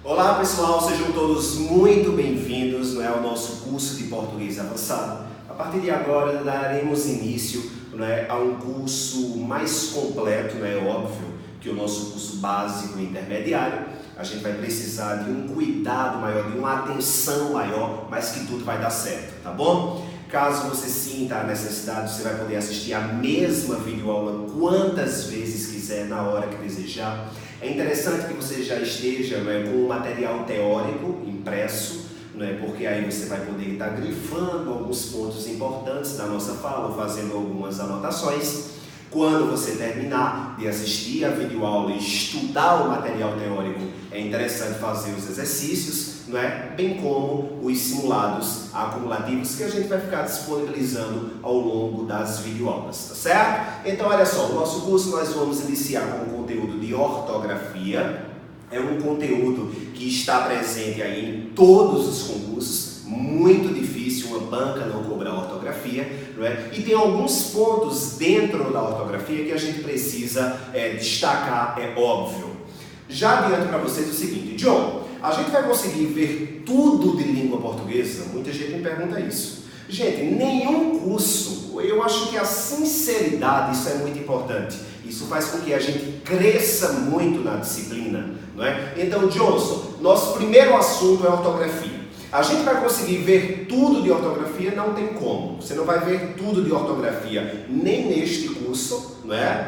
Olá pessoal, sejam todos muito bem-vindos ao nosso curso de português avançado. A partir de agora daremos início a um curso mais completo, óbvio que o nosso curso básico e intermediário. A gente vai precisar de um cuidado maior, de uma atenção maior, mas que tudo vai dar certo, tá bom? Caso você sinta a necessidade, você vai poder assistir a mesma videoaula quantas vezes quiser, na hora que desejar. É interessante que você já esteja com o material teórico impresso, porque aí você vai poder estar grifando alguns pontos importantes da nossa fala, ou fazendo algumas anotações. Quando você terminar de assistir a videoaula e estudar o material teórico, é interessante fazer os exercícios, bem como os simulados acumulativos que a gente vai ficar disponibilizando ao longo das videoaulas, tá certo? Então, olha só, o nosso curso nós vamos iniciar com o conteúdo de ortografia. É um conteúdo que está presente aí em todos os concursos, muito difícil uma banca não cobrar ortografia, E tem alguns pontos dentro da ortografia que a gente precisa destacar, é óbvio. Já adianto para vocês o seguinte, John, a gente vai conseguir ver tudo de língua portuguesa? Muita gente me pergunta isso. Gente, nenhum curso, eu acho que a sinceridade, isso é muito importante. Isso faz com que a gente cresça muito na disciplina, Então, Johnson, nosso primeiro assunto é ortografia. A gente vai conseguir ver tudo de ortografia? Não tem como. Você não vai ver tudo de ortografia nem neste curso,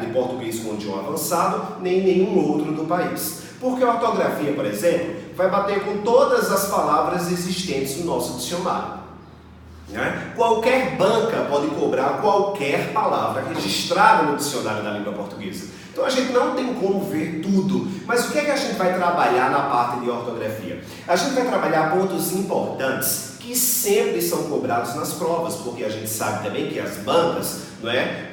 de português com John avançado, nem em nenhum outro do país. Porque a ortografia, por exemplo, vai bater com todas as palavras existentes no nosso dicionário. Qualquer banca pode cobrar qualquer palavra registrada no dicionário da língua portuguesa. Então a gente não tem como ver tudo. Mas o que é que a gente vai trabalhar na parte de ortografia? A gente vai trabalhar pontos importantes que sempre são cobrados nas provas, porque a gente sabe também que as bancas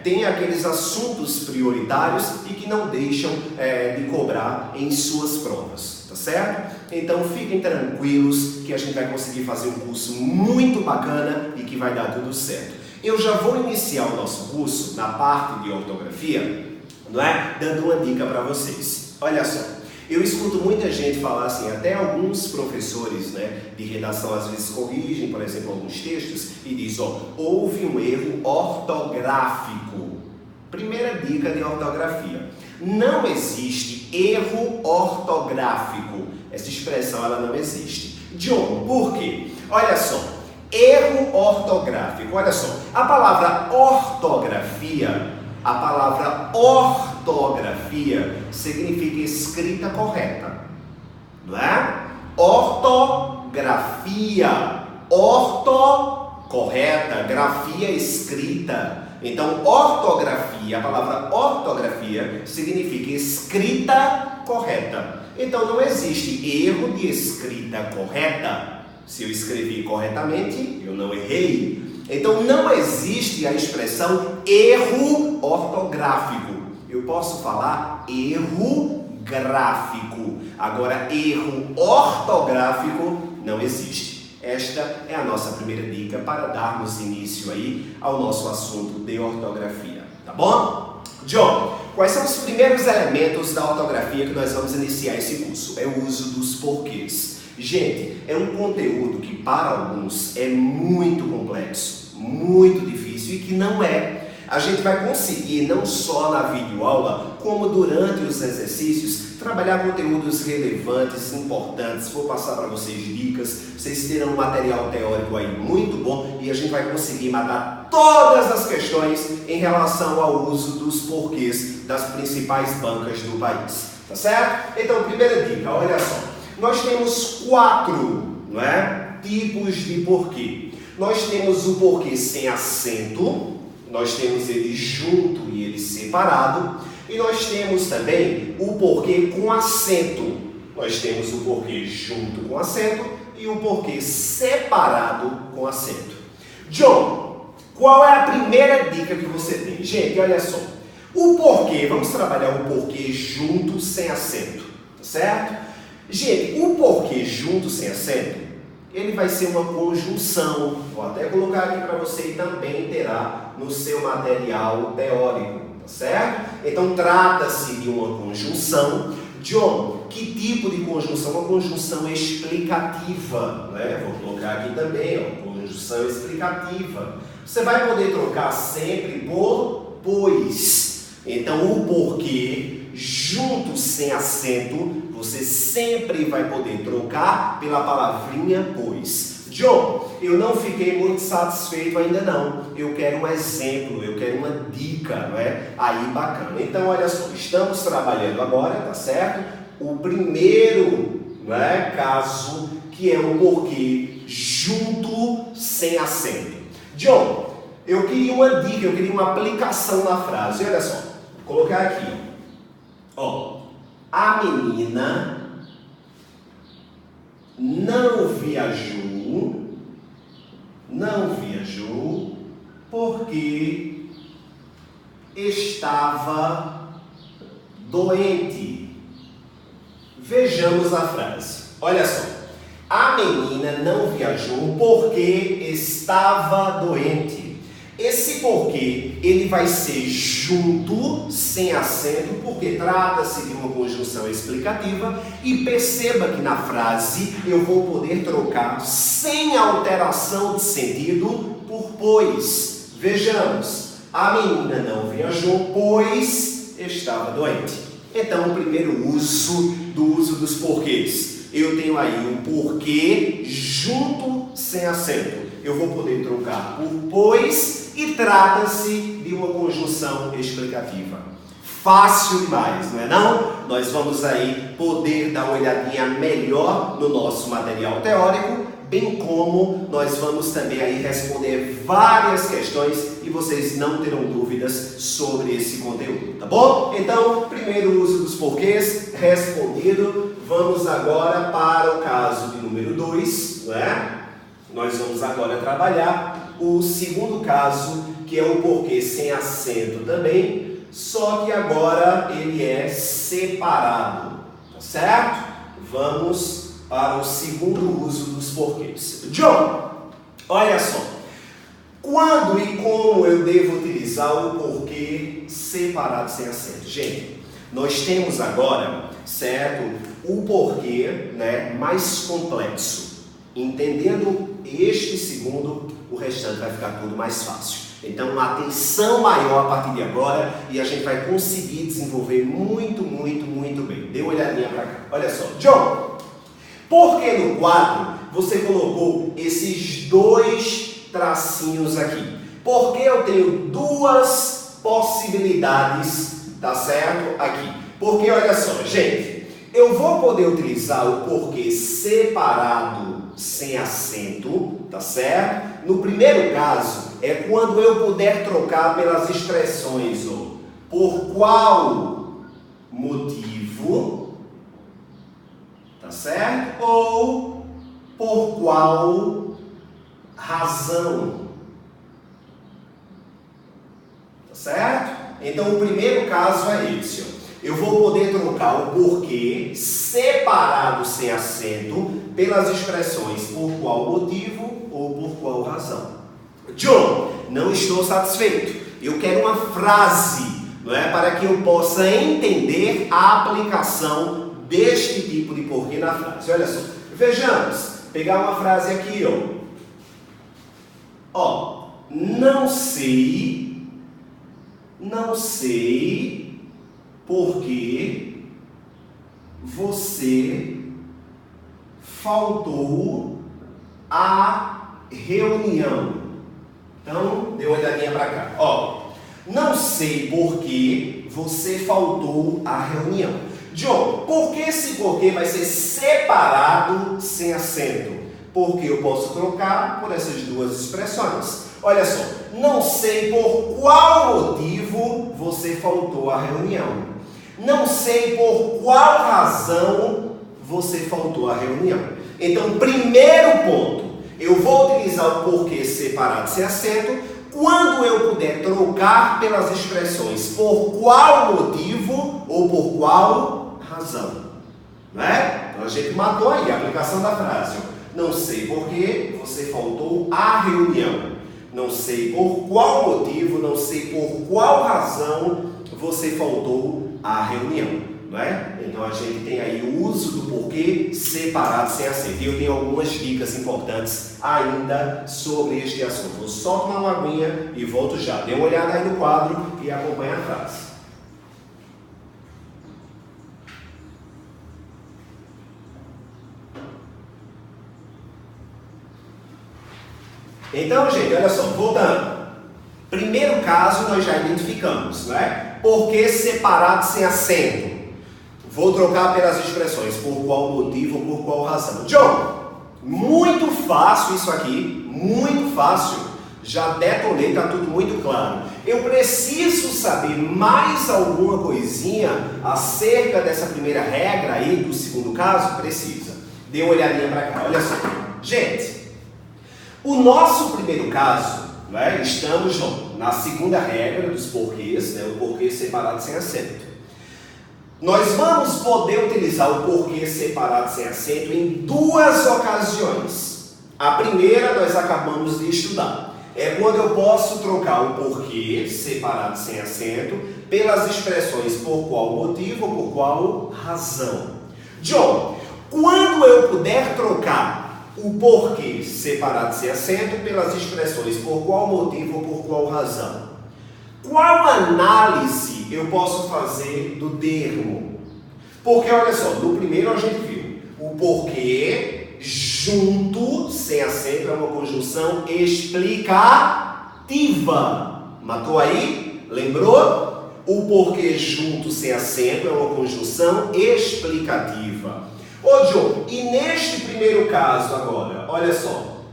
têm aqueles assuntos prioritários e que não deixam de cobrar em suas provas, tá certo? Então fiquem tranquilos que a gente vai conseguir fazer um curso muito bacana e que vai dar tudo certo. Eu já vou iniciar o nosso curso na parte de ortografia, dando uma dica para vocês. Olha só, eu escuto muita gente falar assim, até alguns professores de redação às vezes corrigem, por exemplo, alguns textos e diz, houve um erro ortográfico. Primeira dica de ortografia. Não existe erro ortográfico. Essa expressão ela não existe. John, por quê? Olha só, erro ortográfico. Olha só, a palavra ortografia significa escrita correta, Ortografia, correta, grafia escrita. Então, ortografia, a palavra ortografia significa escrita correta. Então, não existe erro de escrita correta. Se eu escrevi corretamente, eu não errei. Então, não existe a expressão erro ortográfico. Eu posso falar erro gráfico. Agora, erro ortográfico não existe. Esta é a nossa primeira dica para darmos início aí ao nosso assunto de ortografia. Tá bom? John, quais são os primeiros elementos da ortografia que nós vamos iniciar esse curso? É o uso dos porquês. Gente, é um conteúdo que para alguns é muito complexo, muito difícil e que não é. A gente vai conseguir, não só na videoaula, como durante os exercícios, trabalhar conteúdos relevantes, importantes. Vou passar para vocês dicas, vocês terão um material teórico aí muito bom e a gente vai conseguir matar todas as questões em relação ao uso dos porquês das principais bancas do país. Tá certo? Então, primeira dica, olha só. Nós temos 4 tipos de porquê. Nós temos o porquê sem acento, nós temos ele junto e ele separado, e nós temos também o porquê com acento. Nós temos o porquê junto com acento e o porquê separado com acento. John, qual é a primeira dica que você tem? Gente, olha só. O porquê, vamos trabalhar o porquê junto sem acento, tá certo? Gente, o porquê junto sem acento, ele vai ser uma conjunção. Vou até colocar aqui para você e também terá no seu material teórico, tá certo? Então, trata-se de uma conjunção John, que tipo de conjunção? Uma conjunção explicativa, né? Vou colocar aqui também, ó, conjunção explicativa. Você vai poder trocar sempre por pois. Então, o porquê, junto sem acento, você sempre vai poder trocar pela palavrinha pois. John, eu não fiquei muito satisfeito ainda não. Eu quero um exemplo, eu quero uma dica, não é? Aí, bacana. Então, olha só, estamos trabalhando agora, tá certo? O primeiro, não é, caso, que é o porquê junto sem acento. John, eu queria uma dica, eu queria uma aplicação na frase. Olha só, vou colocar aqui. Ó, a menina não viajou porque estava doente. Vejamos a frase. Olha só. A menina não viajou porque estava doente. Esse porquê, ele vai ser junto, sem acento, porque trata-se de uma conjunção explicativa. E perceba que na frase eu vou poder trocar sem alteração de sentido por pois. Vejamos, a menina não viajou pois estava doente. Então, o primeiro uso dos porquês. Eu tenho aí um porquê junto, sem acento. Eu vou poder trocar por pois e trata-se de uma conjunção explicativa. Fácil demais, não é não? Nós vamos aí poder dar uma olhadinha melhor no nosso material teórico, bem como nós vamos também aí responder várias questões e vocês não terão dúvidas sobre esse conteúdo, tá bom? Então, primeiro uso dos porquês respondido. Vamos agora para o caso de número 2, não é? Nós vamos agora trabalhar o segundo caso, que é o porquê sem acento também, só que agora ele é separado, tá certo? Vamos para o segundo uso dos porquês. John, olha só, quando e como eu devo utilizar o porquê separado sem acento? Gente, nós temos agora, certo, o porquê, né, mais complexo. Entendendo este segundo, o restante vai ficar tudo mais fácil. Então, uma atenção maior a partir de agora e a gente vai conseguir desenvolver muito bem. Dê uma olhadinha para cá. Olha só. John, por que no quadro você colocou esses dois tracinhos aqui? Porque eu tenho duas possibilidades, tá certo? Aqui. Porque, olha só, gente, eu vou poder utilizar o porquê separado sem acento, tá certo? No primeiro caso, é quando eu puder trocar pelas expressões por qual motivo, tá certo? Ou por qual razão, tá certo? Então, o primeiro caso é esse, ó. Eu vou poder trocar o porquê separado sem acento pelas expressões por qual motivo ou por qual razão. John, não estou satisfeito. Eu quero uma frase, não é, para que eu possa entender a aplicação deste tipo de porquê na frase. Olha só, vejamos. Pegar uma frase aqui, ó. Não sei porque você faltou à reunião. Então, dê uma olhadinha para cá. Ó, não sei porque você faltou à reunião. John, por que esse porquê vai ser separado sem acento? Porque eu posso trocar por essas duas expressões. Olha só, não sei por qual motivo você faltou à reunião. Não sei por qual razão você faltou à reunião. Então, primeiro ponto, eu vou utilizar o porquê separado sem acento quando eu puder trocar pelas expressões por qual motivo ou por qual razão. Não é? Então, a gente matou aí a aplicação da frase. Não sei por que você faltou à reunião. Não sei por qual motivo, não sei por qual razão você faltou à reunião. não é? Então a gente tem aí o uso do porquê separado sem acento. E eu tenho algumas dicas importantes ainda sobre este assunto. Vou só tomar uma aguinha e volto já. Dê uma olhada aí no quadro e acompanhe a frase. Então, gente, olha só, voltando. Primeiro caso nós já identificamos, não é? Porquê separado sem acento. Vou trocar pelas expressões por qual motivo ou por qual razão. John, muito fácil isso aqui, muito fácil. Já detonei, tá tudo muito claro. Eu preciso saber mais alguma coisinha acerca dessa primeira regra aí do segundo caso? Precisa. Dê uma olhadinha para cá, olha só. Gente, o nosso primeiro caso, né, estamos João, na segunda regra dos porquês, né, o porquê separado sem acento. Nós vamos poder utilizar o porquê separado sem acento em duas ocasiões. A primeira nós acabamos de estudar. É quando eu posso trocar o porquê separado sem acento pelas expressões por qual motivo ou por qual razão. John, quando eu puder trocar o porquê separado sem acento pelas expressões por qual motivo ou por qual razão, qual análise eu posso fazer do termo? Porque olha só, no primeiro a gente viu o porquê junto, sem acento, é uma conjunção explicativa. Matou aí? Lembrou? O porquê junto, sem acento, é uma conjunção explicativa. Ô John, e neste primeiro caso agora, olha só,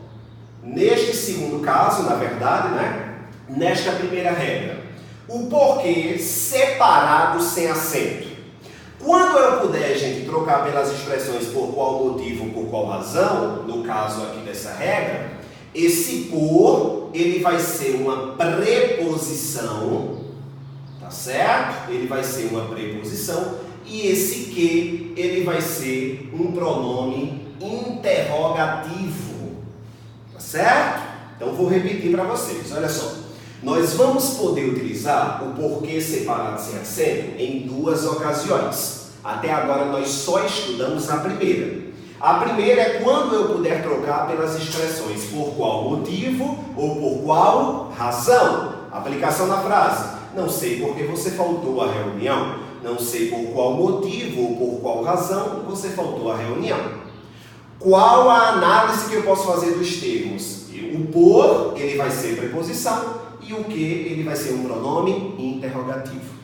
neste segundo caso, na verdade, né? Nesta primeira regra, o porquê separado sem acento. Quando eu puder, gente, trocar pelas expressões por qual motivo, por qual razão, no caso aqui dessa regra, esse por, ele vai ser uma preposição, tá certo? Ele vai ser uma preposição. E esse que, ele vai ser um pronome interrogativo, tá certo? Então vou repetir para vocês, olha só. Nós vamos poder utilizar o porquê separado sem acento em duas ocasiões. Até agora nós só estudamos a primeira. A primeira é quando eu puder trocar pelas expressões por qual motivo ou por qual razão. Aplicação da frase. Não sei porque você faltou à reunião. Não sei por qual motivo ou por qual razão você faltou à reunião. Qual a análise que eu posso fazer dos termos? O por, ele vai ser preposição, e o que, ele vai ser um pronome interrogativo.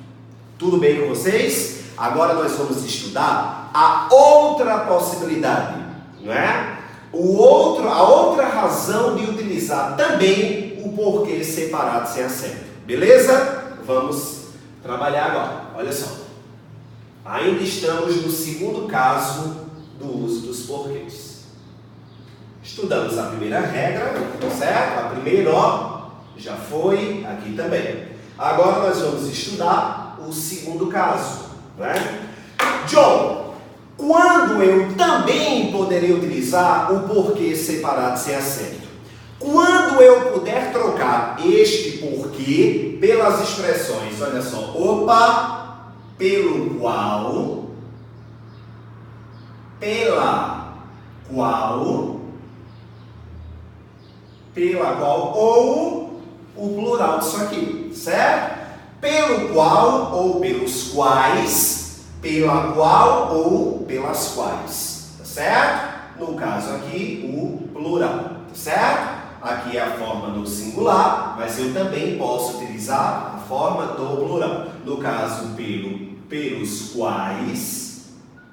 Tudo bem com vocês? Agora nós vamos estudar a outra possibilidade, não é? A outra razão de utilizar também o porquê separado sem acento. Beleza? Vamos trabalhar agora. Olha só. Ainda estamos no segundo caso do uso dos porquês. Estudamos a primeira regra, certo? A primeira, ó, já foi aqui também. Agora nós vamos estudar o segundo caso, né? John, quando eu também poderei utilizar o porquê separado sem acento? Quando eu puder trocar este porquê pelas expressões, olha só, opa, pela qual, ou o plural disso aqui, certo? Pelo qual ou pelos quais, pela qual ou pelas quais, tá certo? No caso aqui, o plural, tá certo? Aqui é a forma no singular, mas eu também posso utilizar a forma do plural. No caso, pelos quais,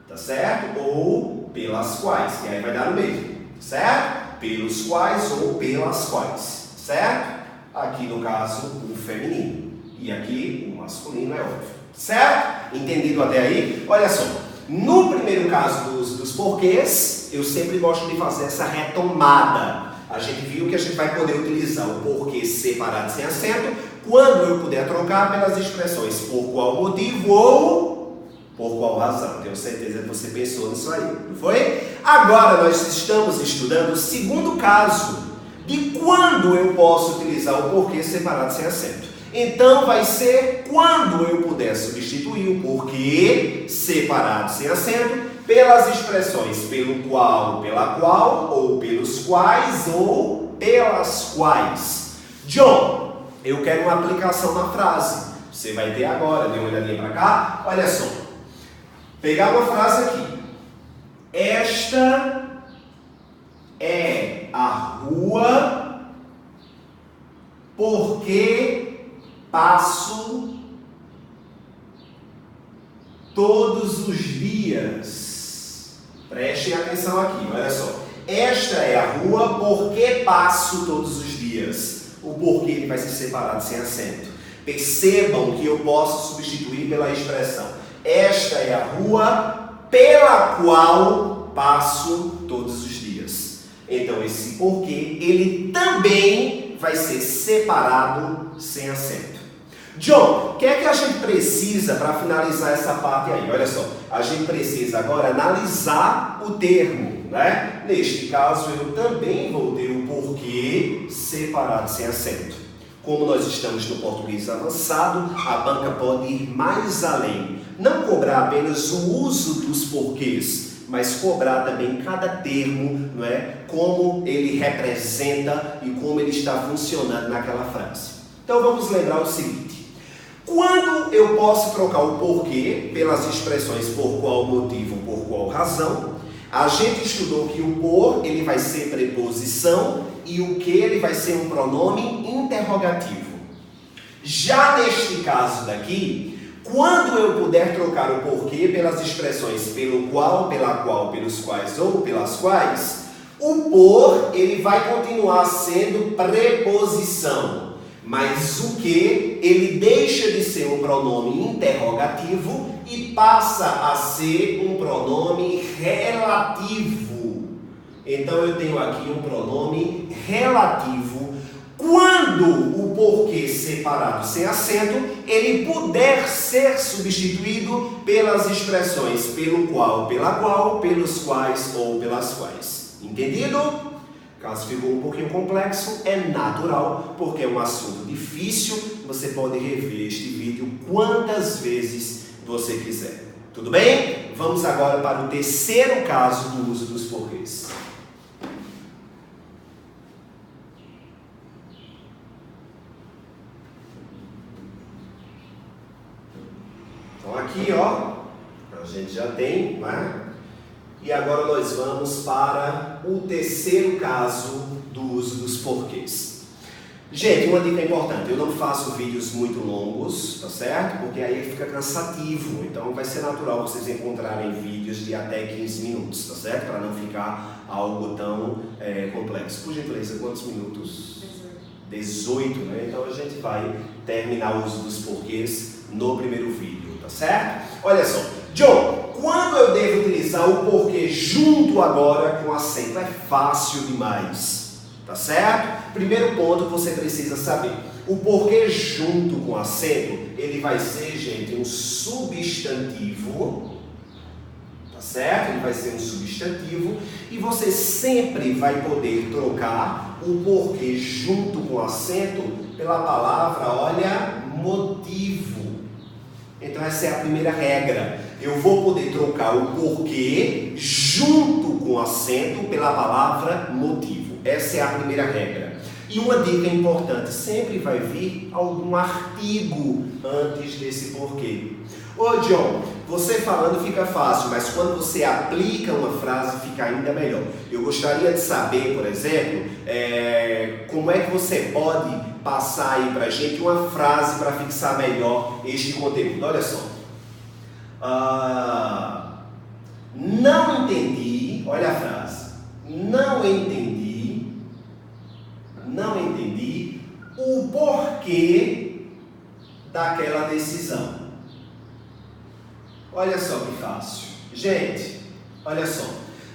tá certo? Ou pelas quais, que aí vai dar o mesmo, certo? Pelos quais ou pelas quais, certo? Aqui no caso, o feminino. E aqui, o masculino é óbvio, certo? Entendido até aí? Olha só, no primeiro caso dos porquês, eu sempre gosto de fazer essa retomada. A gente viu que a gente vai poder utilizar o porquê separado sem acento quando eu puder trocar pelas expressões por qual motivo ou por qual razão. Tenho certeza que você pensou nisso aí, não foi? Agora nós estamos estudando o segundo caso de quando eu posso utilizar o porquê separado sem acento. Então vai ser quando eu puder substituir o porquê separado sem acento pelas expressões pelo qual, pela qual, ou pelos quais, ou pelas quais. John, eu quero uma aplicação na frase. Você vai ter agora, dê uma olhadinha para cá. Olha só. Pegar uma frase aqui. Esta é a rua porque passo todos os dias. Prestem atenção aqui, olha só. Esta é a rua porque passo todos os dias. O porquê ele vai ser separado sem acento. Percebam que eu posso substituir pela expressão. Esta é a rua pela qual passo todos os dias. Então esse porquê, ele também vai ser separado sem acento. John, o que é que a gente precisa para finalizar essa parte aí? Olha só, a gente precisa agora analisar o termo, né? Neste caso, eu também vou ter o porquê separado sem acento. Como nós estamos no português avançado, a banca pode ir mais além. Não cobrar apenas o uso dos porquês, mas cobrar também cada termo, não é? Como ele representa e como ele está funcionando naquela frase. Então vamos lembrar o seguinte. Quando eu posso trocar o porquê pelas expressões por qual motivo, por qual razão, a gente estudou que o por ele vai ser preposição e o que ele vai ser um pronome interrogativo. Já neste caso daqui, quando eu puder trocar o porquê pelas expressões pelo qual, pela qual, pelos quais ou pelas quais, o por ele vai continuar sendo preposição. Mas o que ele deixa de ser um pronome interrogativo e passa a ser um pronome relativo. Então eu tenho aqui um pronome relativo quando o porquê separado sem acento ele puder ser substituído pelas expressões pelo qual, pela qual, pelos quais ou pelas quais. Entendido? Caso ficou um pouquinho complexo, é natural, porque é um assunto difícil, você pode rever este vídeo quantas vezes você quiser. Tudo bem? Vamos agora para o terceiro caso do uso dos porquês. Então aqui, ó, a gente já tem, né? E agora nós vamos para o terceiro caso do uso dos porquês. Gente, uma dica importante, eu não faço vídeos muito longos, tá certo? Porque aí fica cansativo, então vai ser natural vocês encontrarem vídeos de até 15 minutos, tá certo? Para não ficar algo tão complexo. Por gentileza, quantos minutos? 18, né? Então a gente vai terminar o uso dos porquês no primeiro vídeo, tá certo? Olha só, John, quando eu devo utilizar o porquê junto agora com acento? É fácil demais, tá certo? Primeiro ponto que você precisa saber. O porquê junto com acento, ele vai ser, gente, um substantivo, tá certo? Ele vai ser um substantivo e você sempre vai poder trocar o porquê junto com acento pela palavra, olha, motivo. Então essa é a primeira regra. Eu vou poder trocar o porquê junto com acento pela palavra motivo. Essa é a primeira regra. E uma dica importante, sempre vai vir algum artigo antes desse porquê. Ô John, você falando fica fácil, mas quando você aplica uma frase fica ainda melhor. Eu gostaria de saber, por exemplo, como é que você pode passar aí pra gente uma frase para fixar melhor este conteúdo. Olha só. Não entendi, olha a frase. Não entendi o porquê daquela decisão. Olha só que fácil. Gente, olha só.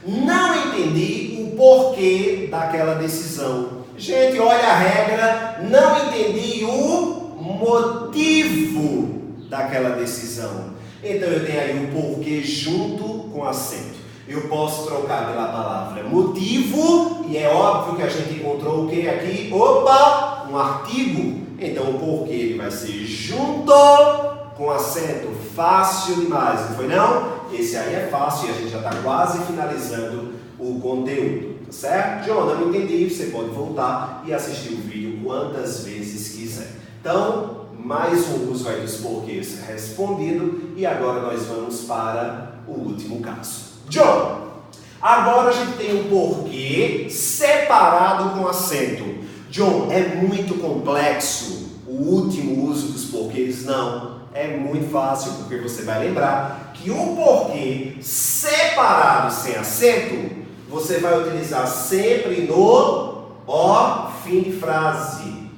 Não entendi o porquê daquela decisão. Gente, olha a regra. Não entendi o motivo daquela decisão. Então eu tenho aí o porquê junto com acento. Eu posso trocar pela palavra motivo, e é óbvio que a gente encontrou o que aqui? Opa! Um artigo. Então o porquê ele vai ser junto com acento. Fácil demais, não foi não? Esse aí é fácil e a gente já está quase finalizando o conteúdo, tá certo? John, não entendi, você pode voltar e assistir o vídeo quantas vezes quiser. Então, mais um uso aí dos porquês respondido e agora nós vamos para o último caso. John, agora a gente tem um porquê separado com acento. John, é muito complexo o último uso dos porquês? Não, é muito fácil, porque você vai lembrar que o porquê separado sem acento, você vai utilizar sempre no fim de frase,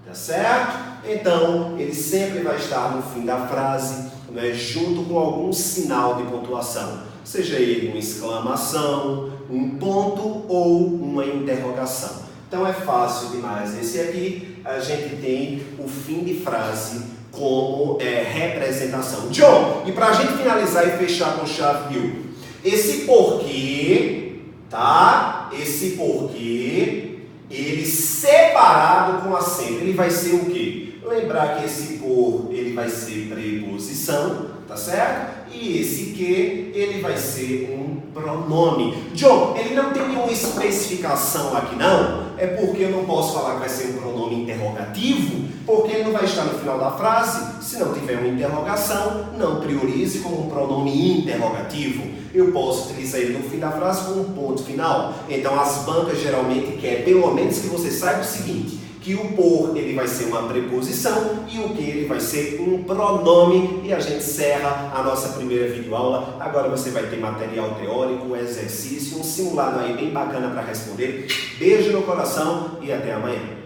tá certo? Então, ele sempre vai estar no fim da frase, né, junto com algum sinal de pontuação, seja ele uma exclamação, um ponto ou uma interrogação. Então é fácil demais. Esse aqui a gente tem o fim de frase como representação. John, e para a gente finalizar e fechar com chave de ouro, esse porquê, tá? Esse porquê, ele separado com acento, ele vai ser o quê? Lembrar que esse por, ele vai ser preposição, tá certo? E esse que, ele vai ser um pronome. John, ele não tem nenhuma especificação aqui não? É porque eu não posso falar que vai ser um pronome interrogativo, porque ele não vai estar no final da frase. Se não tiver uma interrogação, não priorize como um pronome interrogativo. Eu posso utilizar ele no fim da frase como um ponto final. Então as bancas geralmente querem, pelo menos que você saiba o seguinte, que o por ele vai ser uma preposição e o que ele vai ser um pronome. E a gente encerra a nossa primeira videoaula. Agora você vai ter material teórico, um exercício, um simulado aí bem bacana para responder. Beijo no coração e até amanhã.